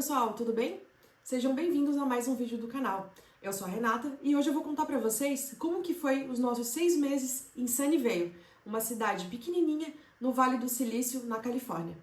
pessoal, tudo bem? Sejam bem-vindos a mais um vídeo do canal. Eu sou a Renata e hoje eu vou contar pra vocês como que foi os nossos 6 meses em Sunnyvale, uma cidade pequenininha no Vale do Silício, na Califórnia.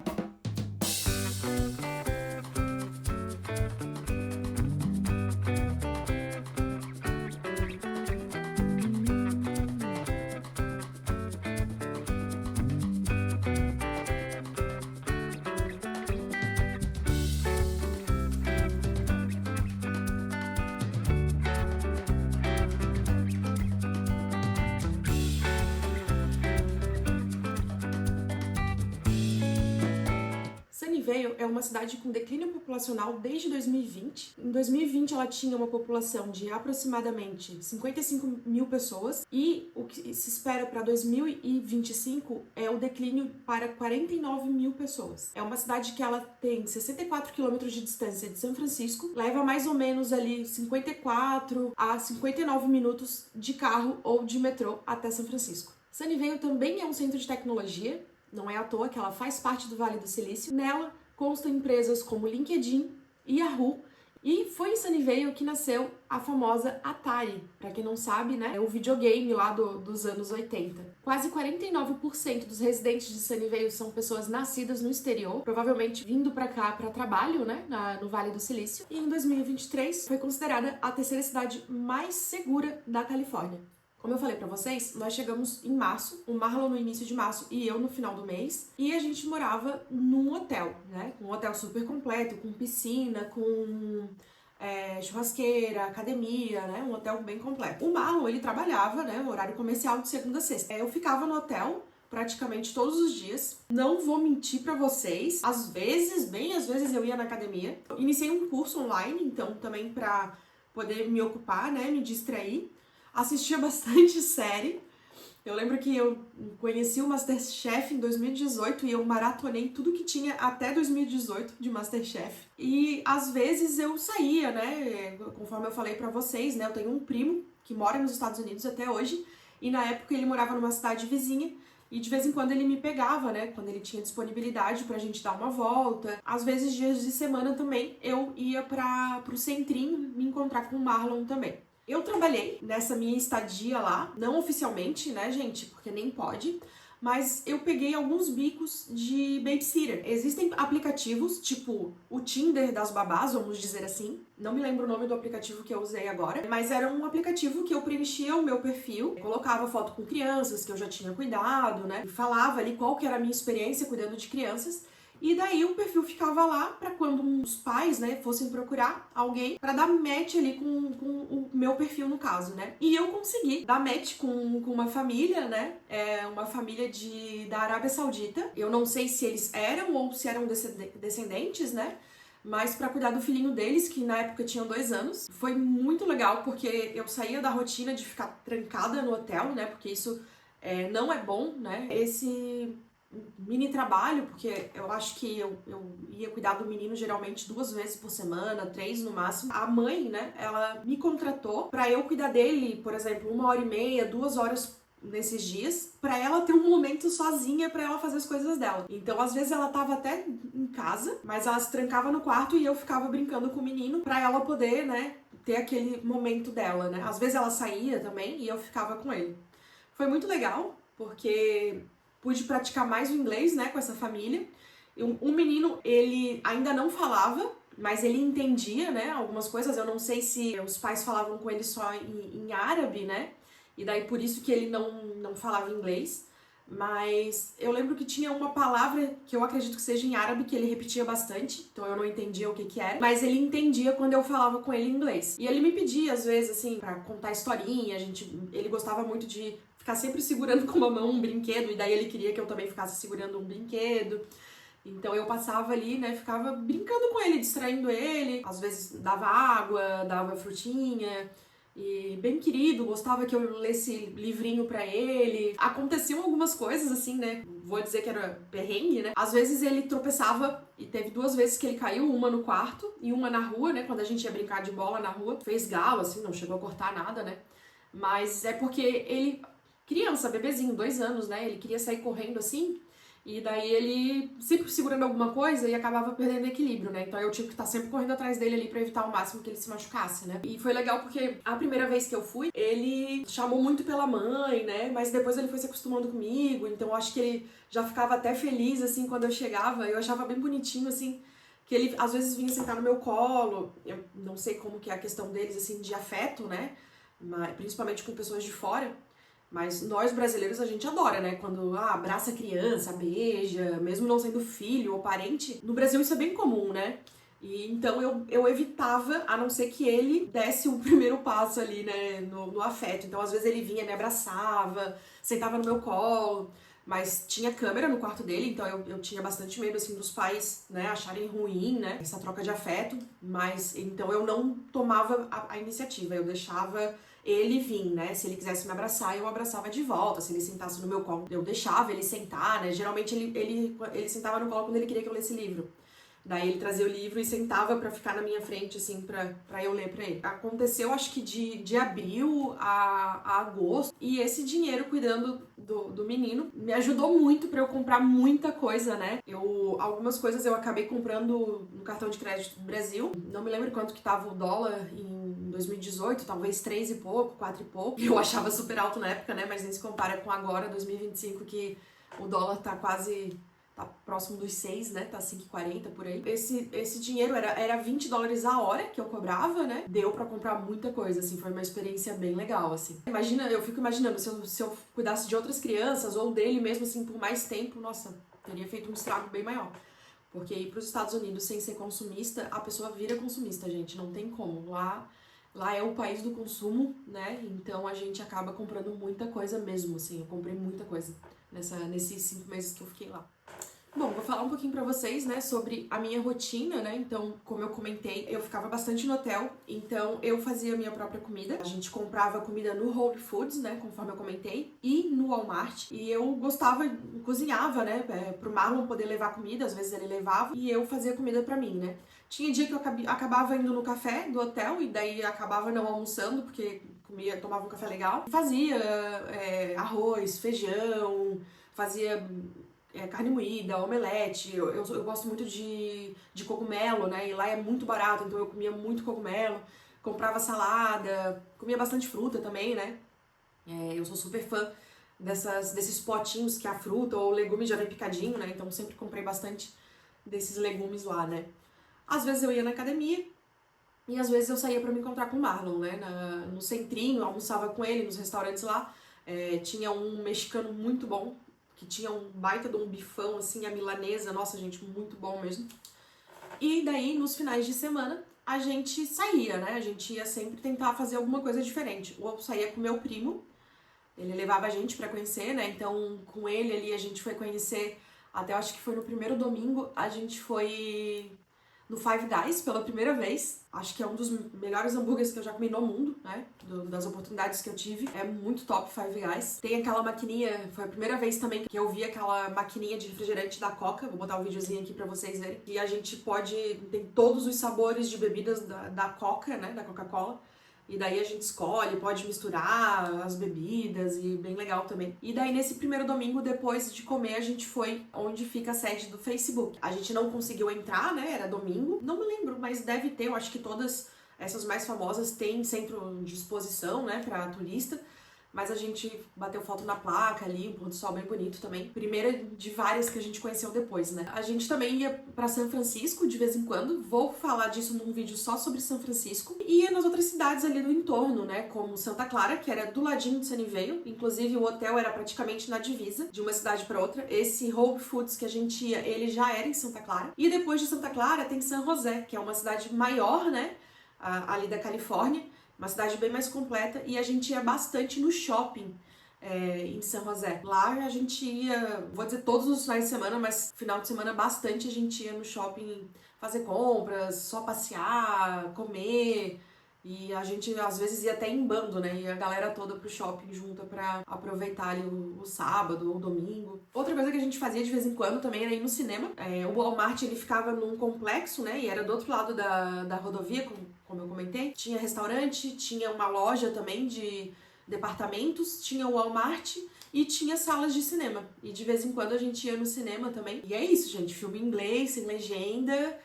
Sunnyvale é uma cidade com declínio populacional desde 2020. Em 2020 ela tinha uma população de aproximadamente 55 mil pessoas e o que se espera para 2025 é o declínio para 49 mil pessoas. É uma cidade que ela tem 64 quilômetros de distância de São Francisco, leva mais ou menos ali 54 a 59 minutos de carro ou de metrô até São Francisco. Sunnyvale também é um centro de tecnologia. Não é à toa que ela faz parte do Vale do Silício. Nela constam empresas como LinkedIn e Yahoo. E foi em Sunnyvale que nasceu a famosa Atari. Para quem não sabe, né, é o videogame lá dos anos 80. Quase 49% dos residentes de Sunnyvale são pessoas nascidas no exterior, provavelmente vindo para cá para trabalho, né, no Vale do Silício. E em 2023 foi considerada a terceira cidade mais segura da Califórnia. Como eu falei pra vocês, nós chegamos em março, o Marlon no início de março e eu no final do mês, e a gente morava num hotel, né? Um hotel super completo, com piscina, com churrasqueira, academia, né? Um hotel bem completo. O Marlon, ele trabalhava, né? Horário comercial de segunda a sexta. Eu ficava no hotel praticamente todos os dias. Não vou mentir pra vocês, às vezes, bem às vezes eu ia na academia. Iniciei um curso online, então também pra poder me ocupar, né? Me distrair. Assistia bastante série. Eu lembro que eu conheci o MasterChef em 2018 e eu maratonei tudo que tinha até 2018 de MasterChef. E às vezes eu saía, né? Conforme eu falei pra vocês, né? Eu tenho um primo que mora nos Estados Unidos até hoje e na época ele morava numa cidade vizinha e de vez em quando ele me pegava, né? Quando ele tinha disponibilidade pra gente dar uma volta. Às vezes dias de semana também eu ia pro centrinho me encontrar com o Marlon também. Eu trabalhei nessa minha estadia lá, não oficialmente, né, gente, porque nem pode, mas eu peguei alguns bicos de babysitter. Existem aplicativos, tipo o Tinder das babás, vamos dizer assim. Não me lembro o nome do aplicativo que eu usei agora, mas era um aplicativo que eu preenchia o meu perfil, colocava foto com crianças que eu já tinha cuidado, né, e falava ali qual que era a minha experiência cuidando de crianças. E daí o perfil ficava lá para quando os pais, né, fossem procurar alguém para dar match ali com o meu perfil no caso, né? E eu consegui dar match com uma família, né? Uma família da Arábia Saudita. Eu não sei se eles eram ou se eram descendentes, né? Mas para cuidar do filhinho deles, que na época tinham 2 anos. Foi muito legal porque eu saía da rotina de ficar trancada no hotel, né? Porque isso não é bom, né? Esse mini trabalho, porque eu acho que eu ia cuidar do menino geralmente 2 vezes por semana, 3 no máximo. A mãe, né, ela me contratou pra eu cuidar dele, por exemplo, 1h30, 2 horas nesses dias, pra ela ter um momento sozinha pra ela fazer as coisas dela. Então, às vezes ela tava até em casa, mas ela se trancava no quarto e eu ficava brincando com o menino pra ela poder, né, ter aquele momento dela, né. Às vezes ela saía também e eu ficava com ele. Foi muito legal, porque pude praticar mais o inglês, né, com essa família. Um menino, ele ainda não falava, mas ele entendia, né, algumas coisas. Eu não sei se os pais falavam com ele só em árabe, né, e daí por isso que ele não falava inglês. Mas eu lembro que tinha uma palavra que eu acredito que seja em árabe, que ele repetia bastante, então eu não entendia o que era, mas ele entendia quando eu falava com ele em inglês. E ele me pedia, às vezes, assim, pra contar historinha, ele gostava muito de ficar sempre segurando com uma mão um brinquedo, e daí ele queria que eu também ficasse segurando um brinquedo. Então eu passava ali, né, ficava brincando com ele, distraindo ele, às vezes dava água, dava frutinha. E bem querido, gostava que eu lesse livrinho pra ele. Aconteciam algumas coisas assim, né? Vou dizer que era perrengue, né? Às vezes ele tropeçava e teve 2 vezes que ele caiu, uma no quarto e uma na rua, né? Quando a gente ia brincar de bola na rua. Fez galo, assim, não chegou a cortar nada, né? Mas é porque ele, criança, bebezinho, 2 anos, né? Ele queria sair correndo assim E daí ele sempre segurando alguma coisa e acabava perdendo equilíbrio, né? Então eu tive que estar sempre correndo atrás dele ali pra evitar ao máximo que ele se machucasse, né? E foi legal porque a primeira vez que eu fui, ele chamou muito pela mãe, né? Mas depois ele foi se acostumando comigo, então eu acho que ele já ficava até feliz, assim, quando eu chegava. Eu achava bem bonitinho, assim, que ele às vezes vinha sentar no meu colo. Eu não sei como que é a questão deles, assim, de afeto, né? Mas, principalmente com pessoas de fora. Mas nós brasileiros a gente adora, né? Quando abraça a criança, beija, mesmo não sendo filho ou parente. No Brasil isso é bem comum, né? E então eu evitava, a não ser que ele desse o primeiro passo ali, né? No afeto. Então às vezes ele vinha, me abraçava, sentava no meu colo. Mas tinha câmera no quarto dele, então eu tinha bastante medo, assim, dos pais, né, acharem ruim, né, essa troca de afeto. Mas, então eu não tomava a iniciativa, eu deixava ele vir, né? Se ele quisesse me abraçar, eu abraçava de volta. Se ele sentasse no meu colo, eu deixava ele sentar, né? Geralmente ele sentava no colo quando ele queria que eu lesse livro. Daí ele trazia o livro e sentava pra ficar na minha frente, assim, pra eu ler pra ele. Aconteceu, acho que de abril a agosto. E esse dinheiro cuidando do menino me ajudou muito pra eu comprar muita coisa, né? Algumas coisas eu acabei comprando no cartão de crédito do Brasil. Não me lembro quanto que tava o dólar em 2018, talvez 3 e pouco, 4 e pouco. Eu achava super alto na época, né? Mas nem se compara com agora, 2025, que o dólar tá próximo dos 6, né? Tá 5,40 por aí. Esse dinheiro era $20 a hora que eu cobrava, né? Deu pra comprar muita coisa, assim. Foi uma experiência bem legal, assim. Eu fico imaginando, se eu cuidasse de outras crianças ou dele mesmo, assim, por mais tempo, nossa, teria feito um estrago bem maior. Porque ir pros Estados Unidos sem ser consumista, a pessoa vira consumista, gente. Não tem como. Lá é o país do consumo, né? Então a gente acaba comprando muita coisa mesmo, assim. Eu comprei muita coisa nesses 5 meses que eu fiquei lá. Bom, vou falar um pouquinho pra vocês, né, sobre a minha rotina, né? Então, como eu comentei, eu ficava bastante no hotel, então eu fazia a minha própria comida. A gente comprava comida no Whole Foods, né, conforme eu comentei, e no Walmart. E eu cozinhava, né, pro Marlon poder levar comida, às vezes ele levava, e eu fazia comida pra mim, né? Tinha dia que eu acabava indo no café do hotel, e daí acabava não almoçando, porque tomava um café legal. Fazia arroz, feijão, fazia carne moída, omelete. Eu gosto muito de cogumelo, né? E lá é muito barato, então eu comia muito cogumelo. Comprava salada, comia bastante fruta também, né? Eu sou super fã desses potinhos que a fruta ou o legume já vem picadinho, né? Então sempre comprei bastante desses legumes lá, né? Às vezes eu ia na academia e às vezes eu saía pra me encontrar com o Marlon, né? No centrinho, almoçava com ele nos restaurantes lá. Tinha um mexicano muito bom, que tinha um baita de um bifão, assim, a milanesa, nossa, gente, muito bom mesmo. E daí, nos finais de semana, a gente saía, né? A gente ia sempre tentar fazer alguma coisa diferente. Ou eu saía com meu primo, ele levava a gente pra conhecer, né? Então, com ele ali, a gente foi conhecer, até eu acho que foi no primeiro domingo, a gente foi no Five Guys pela primeira vez. Acho que é um dos melhores hambúrgueres que eu já comi no mundo, né? Das oportunidades que eu tive. É muito top Five Guys. Tem aquela maquininha, foi a primeira vez também que eu vi aquela maquininha de refrigerante da Coca. Vou botar um videozinho aqui pra vocês verem. E a gente tem todos os sabores de bebidas da Coca, né? Da Coca-Cola. E daí a gente escolhe, pode misturar as bebidas e bem legal também. E daí nesse primeiro domingo, depois de comer, a gente foi onde fica a sede do Facebook. A gente não conseguiu entrar, né? Era domingo. Não me lembro, mas deve ter. Eu acho que todas essas mais famosas têm centro de exposição, né? Pra turista. Mas a gente bateu foto na placa ali, um pôr do sol bem bonito também. Primeira de várias que a gente conheceu depois, né? A gente também ia pra São Francisco de vez em quando. Vou falar disso num vídeo só sobre São Francisco. E ia nas outras cidades ali do entorno, né? Como Santa Clara, que era do ladinho de Sunnyvale. Inclusive, o hotel era praticamente na divisa de uma cidade pra outra. Esse Whole Foods que a gente ia, ele já era em Santa Clara. E depois de Santa Clara tem San José, que é uma cidade maior, né? Ali da Califórnia. Uma cidade bem mais completa, e a gente ia bastante no shopping em San José. Lá a gente ia, vou dizer todos os finais de semana, mas final de semana bastante a gente ia no shopping fazer compras, só passear, comer. E a gente às vezes ia até em bando, né? E a galera toda pro shopping junta pra aproveitar ali o sábado ou o domingo. Outra coisa que a gente fazia de vez em quando também era ir no cinema. O Walmart ele ficava num complexo, né? E era do outro lado da rodovia, como eu comentei. Tinha restaurante, tinha uma loja também departamentos, tinha o Walmart e tinha salas de cinema. E de vez em quando a gente ia no cinema também. E é isso, gente, filme em inglês, sem legenda,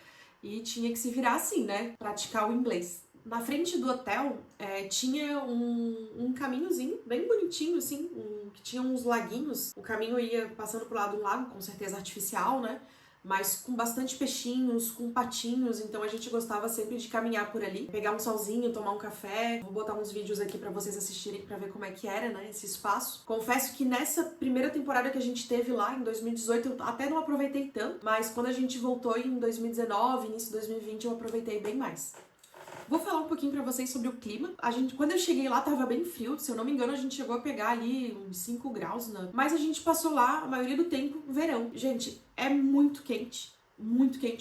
e tinha que se virar assim, né? Praticar o inglês. Na frente do hotel tinha um caminhozinho bem bonitinho, assim, que tinha uns laguinhos. O caminho ia passando pro lado do lago, com certeza artificial, né? Mas com bastante peixinhos, com patinhos, então a gente gostava sempre de caminhar por ali, pegar um solzinho, tomar um café. Vou botar uns vídeos aqui pra vocês assistirem pra ver como é que era, né, esse espaço. Confesso que nessa primeira temporada que a gente teve lá, em 2018, eu até não aproveitei tanto, mas quando a gente voltou em 2019, início de 2020, eu aproveitei bem mais. Vou falar um pouquinho pra vocês sobre o clima. Quando eu cheguei lá, tava bem frio. Se eu não me engano, a gente chegou a pegar ali uns 5 graus, né? Mas a gente passou lá, a maioria do tempo, verão. Gente, é muito quente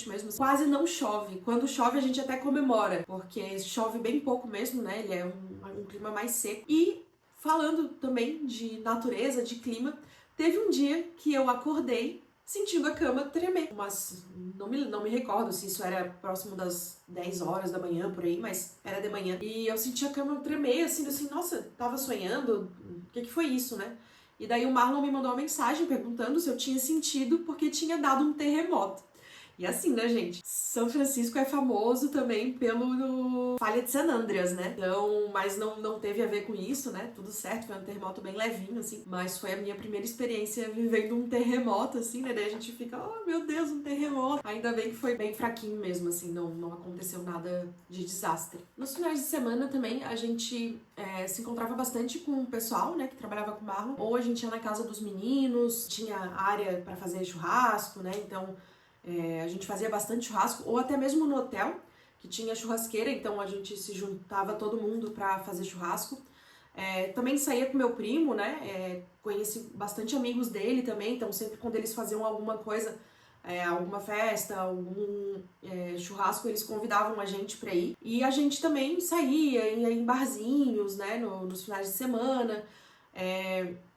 mesmo. Quase não chove. Quando chove, a gente até comemora, porque chove bem pouco mesmo, né? Ele é um clima mais seco. E falando também de natureza, de clima, teve um dia que eu acordei sentindo a cama tremer. Mas não me recordo se isso era próximo das 10 horas da manhã, por aí, mas era de manhã. E eu senti a cama tremer, assim, nossa, tava sonhando? O que foi isso, né? E daí o Marlon me mandou uma mensagem perguntando se eu tinha sentido porque tinha dado um terremoto. E assim, né, gente? São Francisco é famoso também pelo falha de San Andreas, né? Então, mas não teve a ver com isso, né? Tudo certo, foi um terremoto bem levinho, assim. Mas foi a minha primeira experiência vivendo um terremoto, assim, né? Daí a gente fica, oh, meu Deus, um terremoto. Ainda bem que foi bem fraquinho mesmo, assim, não aconteceu nada de desastre. Nos finais de semana também, a gente se encontrava bastante com o pessoal, né? Que trabalhava com Marlon. Ou a gente ia na casa dos meninos, tinha área pra fazer churrasco, né? Então, a gente fazia bastante churrasco, ou até mesmo no hotel, que tinha churrasqueira, então a gente se juntava todo mundo pra fazer churrasco. Também saía com meu primo, né? Conheci bastante amigos dele também, então sempre quando eles faziam alguma coisa, alguma festa, algum churrasco, eles convidavam a gente pra ir. E a gente também ia em barzinhos, né? Nos finais de semana.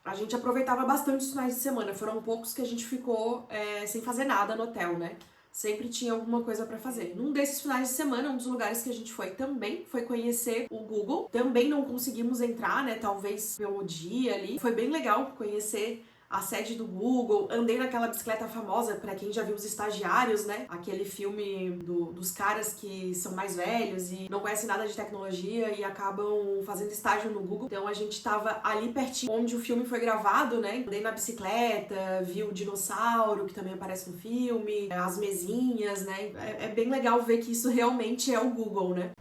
A gente aproveitava bastante os finais de semana. Foram poucos que a gente ficou sem fazer nada no hotel, né? Sempre tinha alguma coisa pra fazer. Num desses finais de semana, um dos lugares que a gente foi também foi conhecer o Google. Também não conseguimos entrar, né? Talvez pelo dia ali. Foi bem legal conhecer a sede do Google. Andei naquela bicicleta famosa, pra quem já viu Os Estagiários, né? Aquele filme dos caras que são mais velhos e não conhecem nada de tecnologia e acabam fazendo estágio no Google. Então a gente tava ali pertinho onde o filme foi gravado, né? Andei na bicicleta, vi o dinossauro, que também aparece no filme, as mesinhas, né? É bem legal ver que isso realmente é o Google, né?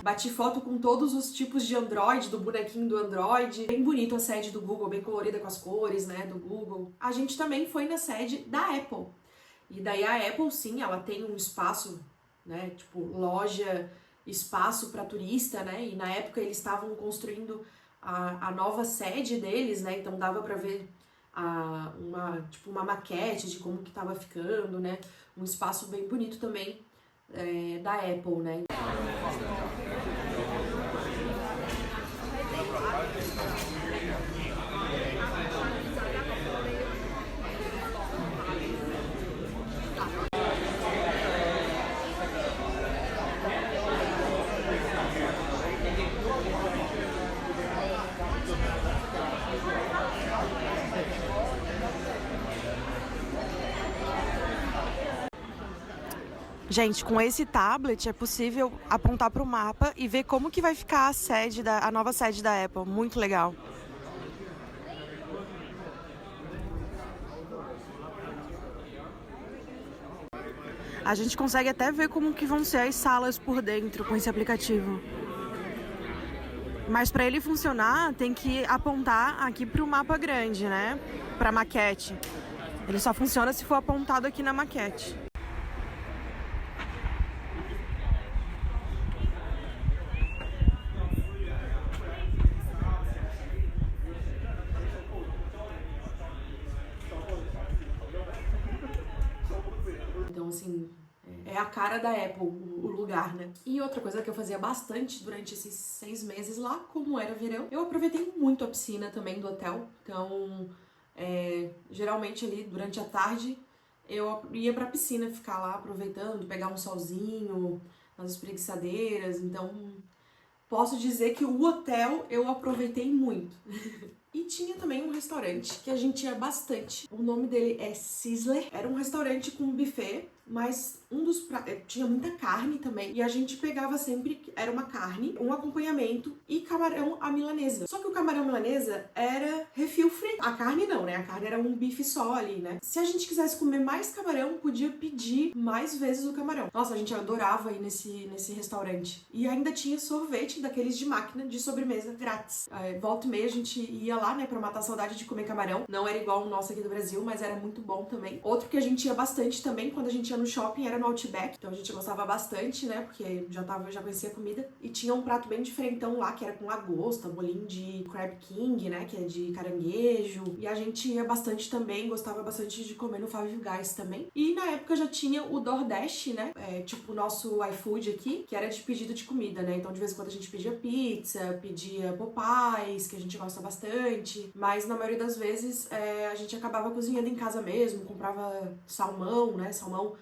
Bati foto com todos os tipos de Android, do bonequinho do Android. Bem bonito a sede do Google, bem colorida com as cores, né, do Google. A gente também foi na sede da Apple. E daí a Apple, sim, ela tem um espaço, né, tipo loja, espaço para turista, né, e na época eles estavam construindo a nova sede deles, né, então dava para ver uma maquete de como que tava ficando, né, um espaço bem bonito também da Apple, né. Gente, com esse tablet é possível apontar para o mapa e ver como que vai ficar a nova sede da Apple. Muito legal. A gente consegue até ver como que vão ser as salas por dentro com esse aplicativo. Mas para ele funcionar, tem que apontar aqui para o mapa grande, né? Para a maquete. Ele só funciona se for apontado aqui na maquete. Então, assim, é a cara da Apple, o lugar, né? E outra coisa que eu fazia bastante durante esses 6 meses lá, como era verão, eu aproveitei muito a piscina também do hotel. Então, geralmente ali, durante a tarde, eu ia pra piscina ficar lá aproveitando, pegar um solzinho nas espreguiçadeiras. Então, posso dizer que o hotel eu aproveitei muito. E tinha também um restaurante que a gente ia bastante. O nome dele é Sizzler. Era um restaurante com buffet, mas tinha muita carne também. E a gente pegava sempre, era uma carne, um acompanhamento e camarão à milanesa. Só que o camarão à milanesa era refil free. A carne não, né? A carne era um bife só ali, né? Se a gente quisesse comer mais camarão, podia pedir mais vezes o camarão. Nossa, a gente adorava ir nesse restaurante. E ainda tinha sorvete daqueles de máquina de sobremesa grátis. Volta e meia a gente ia lá, né, pra matar a saudade de comer camarão. Não era igual o nosso aqui do Brasil, mas era muito bom também. Outro que a gente ia bastante também, quando a gente ia no shopping, era no Outback. Então a gente gostava bastante, né, porque já conhecia a comida. E tinha um prato bem diferentão lá, que era com lagosta, bolinho de Crab King, né, que é de caranguejo. E a gente ia bastante também, gostava bastante de comer no Five Guys também. E na época já tinha o DoorDash, né, tipo o nosso iFood aqui, que era de pedido de comida, né. Então de vez em quando a gente pedia pizza, pedia Popeyes, que a gente gosta bastante. Mas na maioria das vezes a gente acabava cozinhando em casa mesmo, comprava salmão, né, salmão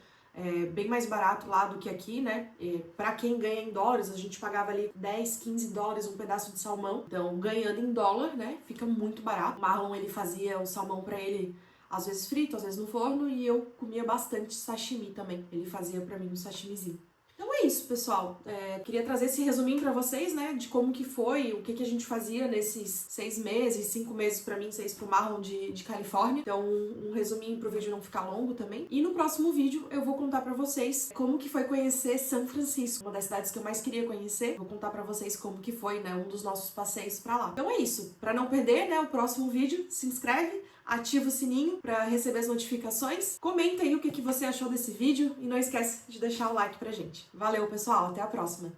bem mais barato lá do que aqui, né? Pra quem ganha em dólares, a gente pagava ali 10, 15 dólares um pedaço de salmão. Então, ganhando em dólar, né? Fica muito barato. O Marlon, ele fazia o salmão pra ele, às vezes frito, às vezes no forno, e eu comia bastante sashimi também. Ele fazia pra mim um sashimizinho. Então é isso, pessoal. Queria trazer esse resuminho pra vocês, né, de como que foi, o que a gente fazia nesses 6 meses, 5 meses pra mim, 6 pro Marlon de Califórnia. Então, um resuminho pro vídeo não ficar longo também. E no próximo vídeo eu vou contar pra vocês como que foi conhecer São Francisco, uma das cidades que eu mais queria conhecer. Vou contar pra vocês como que foi, né, um dos nossos passeios pra lá. Então é isso. Pra não perder, né, o próximo vídeo, se inscreve, ativa o sininho para receber as notificações. Comenta aí o que você achou desse vídeo e não esquece de deixar o like pra gente. Valeu, pessoal, até a próxima!